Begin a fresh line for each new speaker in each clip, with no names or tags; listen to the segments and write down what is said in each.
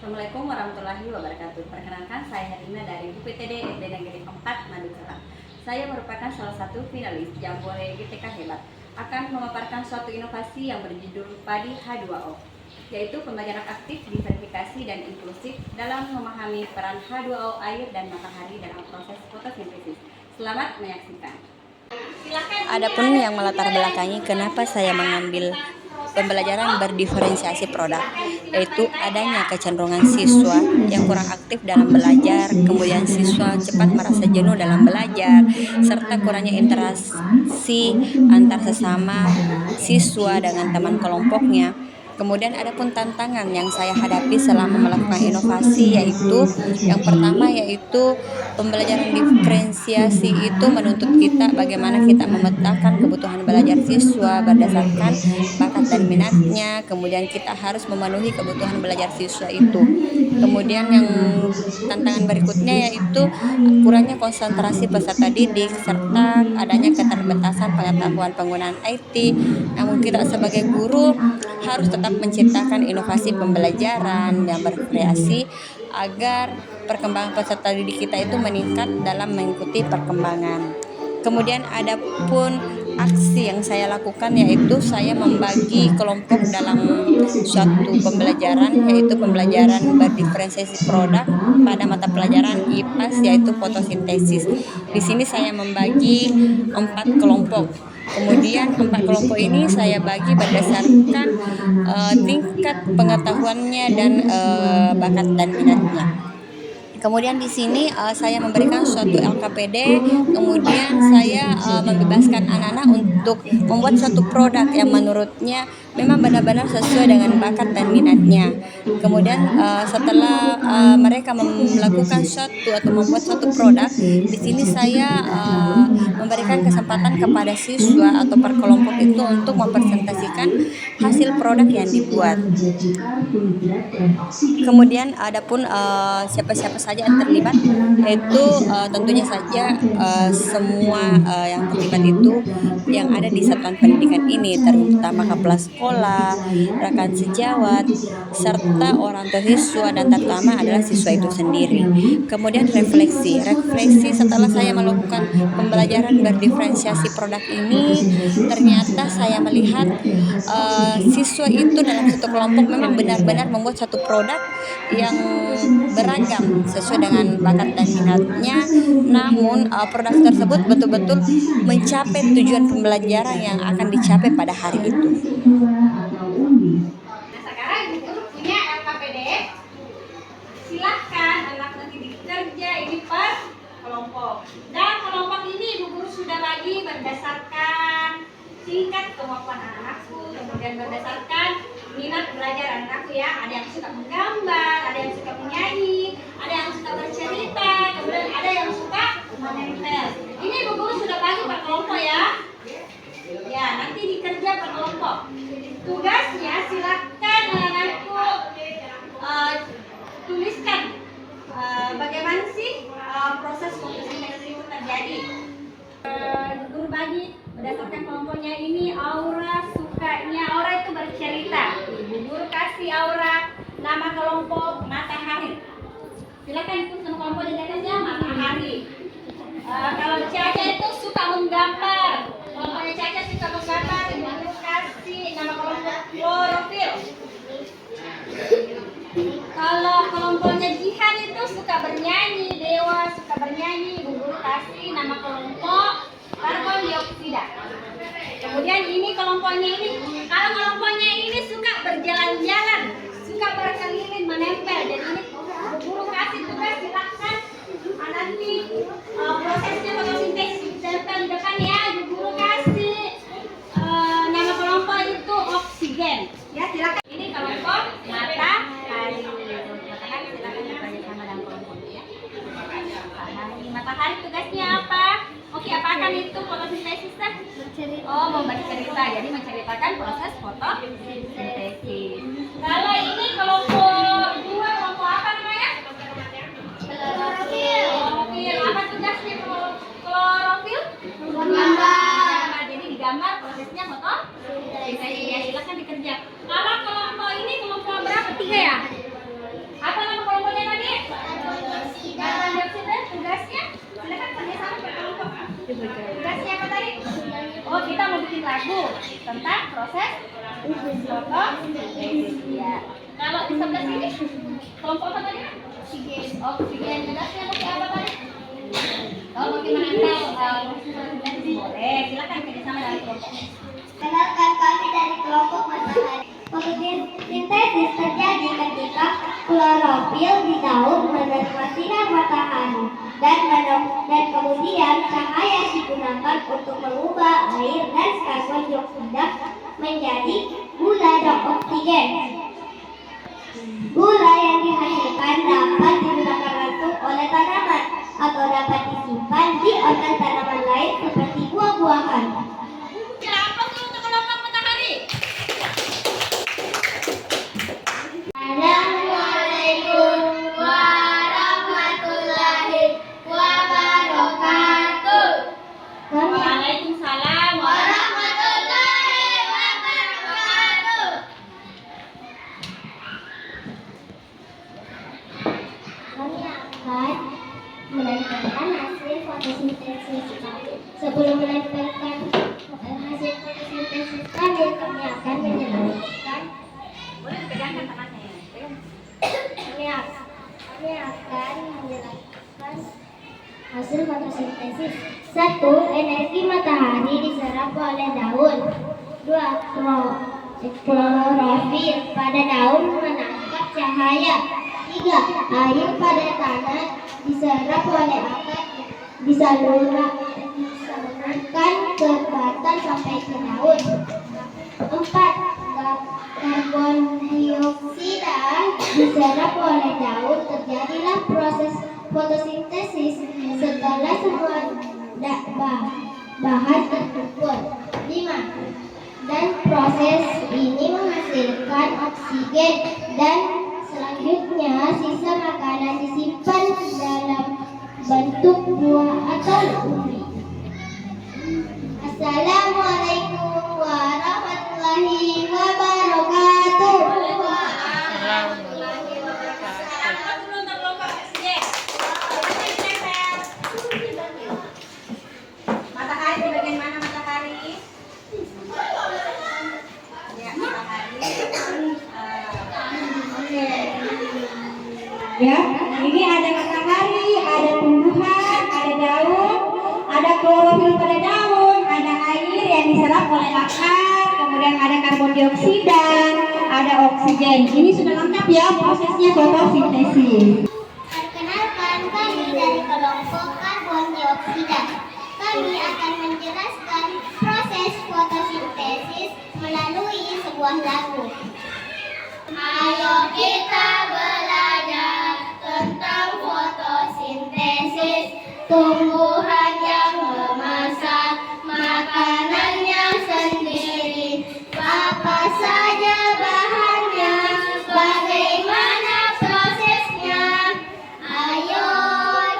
Assalamualaikum warahmatullahi wabarakatuh. Perkenalkan, saya Herina dari UPTD SD Negeri 4 Madukelang. Saya merupakan salah satu finalis Jambore GTK Hebat. Akan memaparkan suatu inovasi yang berjudul Padi H2O, yaitu pembelajaran aktif, diverifikasi, dan inklusif dalam memahami peran H2O, air, dan matahari dalam proses fotosintesis. Selamat menyaksikan.
Adapun yang melatar belakangi kenapa saya mengambil pembelajaran berdiferensiasi produk, yaitu adanya kecenderungan siswa yang kurang aktif dalam belajar, kemudian siswa cepat merasa jenuh dalam belajar, serta kurangnya interaksi antar sesama siswa dengan teman kelompoknya. Kemudian ada pun tantangan yang saya hadapi selama melakukan inovasi, yaitu yang pertama yaitu pembelajaran diferensiasi itu menuntut kita bagaimana kita memetakan kebutuhan belajar siswa berdasarkan bakat dan minatnya. Kemudian kita harus memenuhi kebutuhan belajar siswa itu. Kemudian yang tantangan berikutnya yaitu kurangnya konsentrasi peserta didik serta adanya keterbatasan pengetahuan penggunaan IT. Namun kita sebagai guru harus tetap menciptakan inovasi pembelajaran yang bervariasi agar perkembangan peserta didik kita itu meningkat dalam mengikuti perkembangan. Kemudian ada pun aksi yang saya lakukan, yaitu saya membagi kelompok dalam suatu pembelajaran, yaitu pembelajaran berdiferensiasi produk pada mata pelajaran IPAS, yaitu fotosintesis. Di sini saya membagi 4 kelompok. Kemudian 4 kelompok ini saya bagi berdasarkan tingkat pengetahuannya dan bakat dan minatnya. Kemudian di sini saya memberikan suatu LKPD, kemudian saya membebaskan anak-anak untuk membuat suatu produk yang menurutnya memang benar-benar sesuai dengan bakat dan minatnya. Kemudian setelah mereka melakukan suatu atau membuat suatu produk, di sini saya memberikan kesempatan kepada siswa atau per kelompok itu untuk mempresentasikan hasil produk yang dibuat. Kemudian ada pun siapa-siapa saja yang terlibat, yaitu tentunya saja semua yang terlibat itu yang ada di satuan pendidikan ini, terutama kepala sekolah, rekan sejawat, serta orang tua siswa, dan terutama adalah siswa itu sendiri. Kemudian refleksi setelah saya melakukan pembelajaran berdiferensiasi produk ini, ternyata saya melihat siswa itu dalam satu kelompok memang benar-benar membuat satu produk yang beragam sesuai dengan bakat dan minatnya, namun produk tersebut betul-betul mencapai tujuan pembelajaran yang akan dicapai pada hari itu.
Nah, sekarang Ibu punya LKPD. Silahkan anak nanti dikerja ini per kelompok. Dan kelompok ini Ibu Guru sudah bagi berdasarkan tingkat kemampuan anak-anakku, kemudian berdasarkan minat belajar anak-anakku ya. Ada yang suka menggambar, ada yang suka menyanyi, ada yang suka bercerita, kemudian ada yang suka menempel. Ini Ibu Guru sudah bagi per kelompok ya. Ya, nanti dikerja per kelompok. Tugasnya silakan anak-anakku tuliskan bagaimana sih proses fotosintesis itu terjadi. Guru bagi berdasarkan kelompoknya ini aura sukanya. Aura itu bercerita. Ibu Guru kasih aura nama kelompok matahari. Silakan ikut sama kelompok jajarannya matahari. Kalau Caca itu suka menggambar. Kelompoknya Caca suka menggambar. Ibu Guru kasih nama kelompok klorofil. Kalau kelompoknya Jihan itu suka bernyanyi, Dewa suka bernyanyi, Ibu Guru kasih nama kelompok karbon dioksida. Kemudian ini kelompoknya ini, kalau kelompoknya ini suka berjalan-jalan, suka berkeliling menempel. Jadi ini Ibu Guru kasih tugas, silakan nanti prosesnya fotosintesis ditempel di depan ya. Ibu Guru kasih nama kelompok itu oksigen. Ya, silakan. Ini kelompok matahari. Matahari silakan bekerja sama dengan kelompoknya ya. Matahari tugasnya apa? Oke, apakan itu fotosintesis? Oh, mau bercerita. Jadi menceritakan proses fotosintesis. Kalau ini kelompok 2, kelompok apa namanya? Klorofil. Klorofil. Apa tugasnya klorofil? Menggambar. Jadi digambar prosesnya fotosintesis. Ya, silakan dikerja. Kalau kelompok ini kelompok berapa? 3 ya? Apa fotosintesis. Ya. Kalau di sebelah sini kelompok apa tadi? Oksigen. Jelasnya pakai apa tadi? Oh, bagaimana fotosintesis? Boleh, silakan kerjasama dari kelompok.
Kenalkan, kami dari kelompok matahari. Fotosintesis terjadi ketika klorofil di daun menerima sinar matahari dan kemudian cahaya digunakan untuk mengubah air dan karbon dioksida menjadi gula dan oksigen. Gula yang dihasilkan dapat digunakan langsung oleh tanaman atau dapat disimpan di organ tanaman lain seperti buah-buahan.
Kira apa tuh untuk kelompok matahari?
Assalamualaikum warahmatullahi wabarakatuh.
Waalaikumsalam
Warahmatullahi wabarakatuh. Kami akan menampilkan hasil fotosintesis kami. Sebelum menampilkan hasil fotosintesis kami akan menjelaskan.
Boleh dipegangkan tangannya ya.
Kami akan menjelaskan hasil fotosintesis. 1. Energi matahari diserap oleh daun. 2. Klorofil pada daun menangkap cahaya. 3. Air pada tanah diserap oleh akar, disalurkan ke batang sampai ke daun. 4. Karbon dioksida diserap oleh daun, terjadilah proses fotosintesis setelah semua bahan terkumpul. 5. Dan proses ini menghasilkan oksigen dan selanjutnya sisa makanan disimpan dalam bentuk buah atau umbi. Assalamualaikum warahmatullahi wabarakatuh.
Matahari di bagian mana matahari? Ya, matahari. Oke.
Ya, ini ada matahari, ada tumbuhan, ada daun, ada klorofil pada daun, ada air yang diserap oleh akar, kemudian ada karbon dioksida, ada oksigen. Ini sudah lengkap ya prosesnya fotosintesis. Perkenalkan, kami dari kelompok karbon dioksida. Kami akan menjelaskan proses fotosintesis melalui sebuah lagu. Ayo kita belajar tentang fotosintesis, tumbuhan yang memasak makanannya sendiri. Apa saja bahannya, bagaimana prosesnya? Ayo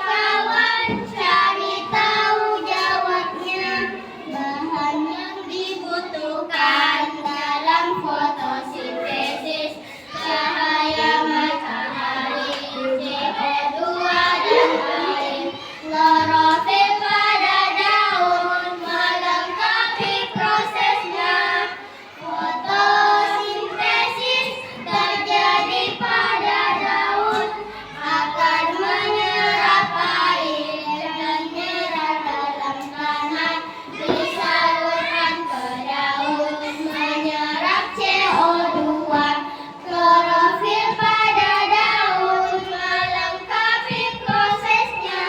kawan cari tahu jawabnya. Bahan yang dibutuhkan dalam fotosintesis: cahaya matahari, CO2 dan air. Klorofil pada daun melengkapi prosesnya. Fotosintesis terjadi pada daun, akan menyerap air dan mineral dalam tanah, disalurkan ke daun, menyerap CO2. Klorofil pada daun melengkapi prosesnya.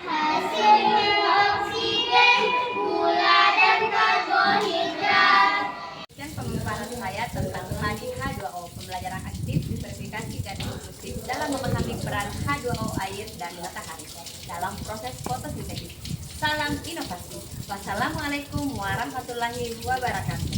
Hasilnya oksigen, gula dan karbohidrat.
Dan pemaparan saya tentang tadi H2O, pembelajaran aktif, diverifikasi, dan inklusif dalam memahami peran H2O air dan matahari dalam proses fotosintesis. Salam inovasi. Wassalamualaikum warahmatullahi wabarakatuh.